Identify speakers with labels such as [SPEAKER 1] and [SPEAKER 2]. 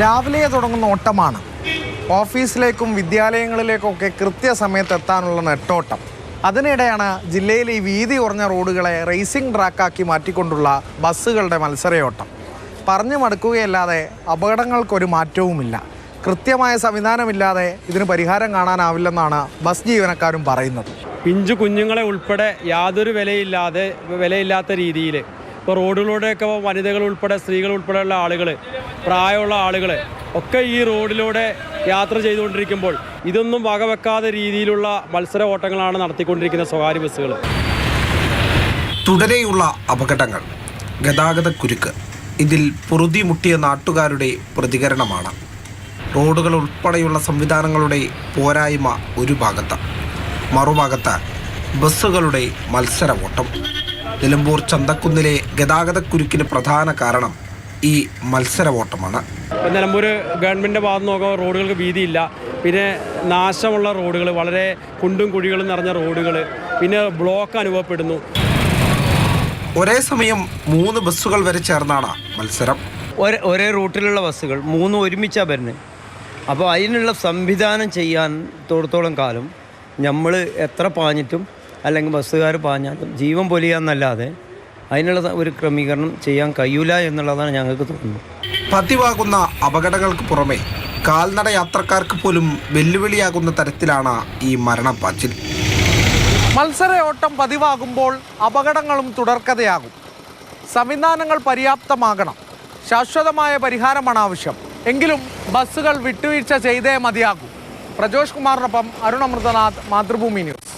[SPEAKER 1] രാവിലെ തുടങ്ങുന്ന ഓട്ടമാണ്. ഓഫീസിലേക്കും വിദ്യാലയങ്ങളിലേക്കൊക്കെ കൃത്യസമയത്ത് എത്താനുള്ള നെട്ടോട്ടം. അതിനിടെയാണ് ജില്ലയിലെ ഈ വീതി കുറഞ്ഞ റോഡുകളെ റേസിംഗ് ട്രാക്കാക്കി മാറ്റിക്കൊണ്ടുള്ള ബസ്സുകളുടെ മത്സരയോട്ടം. പറഞ്ഞു മടുക്കുകയല്ലാതെ അപകടങ്ങൾക്കൊരു മാറ്റവുമില്ല. കൃത്യമായ സംവിധാനമില്ലാതെ ഇതിന് പരിഹാരം കാണാനാവില്ലെന്നാണ് ബസ് ജീവനക്കാരും പറയുന്നത്.
[SPEAKER 2] പിഞ്ചു കുഞ്ഞുങ്ങളെ ഉൾപ്പെടെ യാതൊരു വിലയില്ലാത്ത രീതിയിൽ ഇപ്പോൾ റോഡിലൂടെയൊക്കെ വനിതകൾ ഉൾപ്പെടെ സ്ത്രീകൾ ഉൾപ്പെടെയുള്ള ആളുകൾ, പ്രായമുള്ള ആളുകൾ ഒക്കെ ഈ റോഡിലൂടെ യാത്ര ചെയ്തുകൊണ്ടിരിക്കുമ്പോൾ ഇതൊന്നും വകവെക്കാത്ത രീതിയിലുള്ള മത്സര ഓട്ടങ്ങളാണ് നടത്തിക്കൊണ്ടിരിക്കുന്ന സ്വകാര്യ ബസ്സുകൾ.
[SPEAKER 3] തുടരെയുള്ള അപകടങ്ങൾ, ഗതാഗതക്കുരുക്ക്, ഇതിൽ പൊറുതിമുട്ടിയ നാട്ടുകാരുടെ പ്രതികരണമാണ്. റോഡുകൾ ഉൾപ്പെടെയുള്ള സംവിധാനങ്ങളുടെ പോരായ്മ ഒരു ഭാഗത്ത്, മറുഭാഗത്ത് ബസ്സുകളുടെ മത്സര ഓട്ടം. നിലമ്പൂർ ചന്തക്കുന്നിലെ ഗതാഗതക്കുരുക്കിന് പ്രധാന കാരണം ഈ മത്സര ഓട്ടമാണ്.
[SPEAKER 2] നിലമ്പൂർ ഗവൺമെൻറ്റിൻ്റെ ഭാഗത്ത് നോക്കുമ്പോൾ റോഡുകൾക്ക് വീതിയില്ല, പിന്നെ നാശമുള്ള റോഡുകൾ, വളരെ കുണ്ടും കുഴികളും നിറഞ്ഞ റോഡുകൾ, പിന്നെ ബ്ലോക്ക് അനുഭവപ്പെടുന്നു.
[SPEAKER 3] ഒരേ സമയം 3 ബസ്സുകൾ വരെ ചേർന്നാണ് മത്സരം.
[SPEAKER 4] ഒരേ റൂട്ടിലുള്ള ബസ്സുകൾ 3 ഒരുമിച്ചാണ് വരുന്നത്. അപ്പോൾ അതിനുള്ള സംവിധാനം ചെയ്യാൻ തോടത്തോളം കാലം നമ്മൾ എത്ര പാഞ്ഞിട്ടും അല്ലെങ്കിൽ ബസ്സുകാർ പാഞ്ഞാലും ജീവൻ പൊലിയാന്നല്ലാതെ അതിനുള്ള ഒരു ക്രമീകരണം ചെയ്യാൻ കഴിയില്ല എന്നുള്ളതാണ് ഞങ്ങൾക്ക് തോന്നുന്നത്.
[SPEAKER 3] പതിവാകുന്ന അപകടങ്ങൾക്ക് പുറമെ കാൽനട യാത്രക്കാർക്ക് പോലും വെല്ലുവിളിയാകുന്ന തരത്തിലാണ് ഈ മരണപ്പാച്ചിൽ.
[SPEAKER 1] മത്സരയോട്ടം പതിവാകുമ്പോൾ അപകടങ്ങളും തുടർക്കഥയാകും. സംവിധാനങ്ങൾ പര്യാപ്തമാകണം. ശാശ്വതമായ പരിഹാരമാണ് ആവശ്യം. എങ്കിലും ബസ്സുകൾ വിട്ടുവീഴ്ച ചെയ്തേ മതിയാകൂ. പ്രജോഷ് കുമാറിനൊപ്പം അരുൺ അമൃതനാഥ്, മാതൃഭൂമി ന്യൂസ്.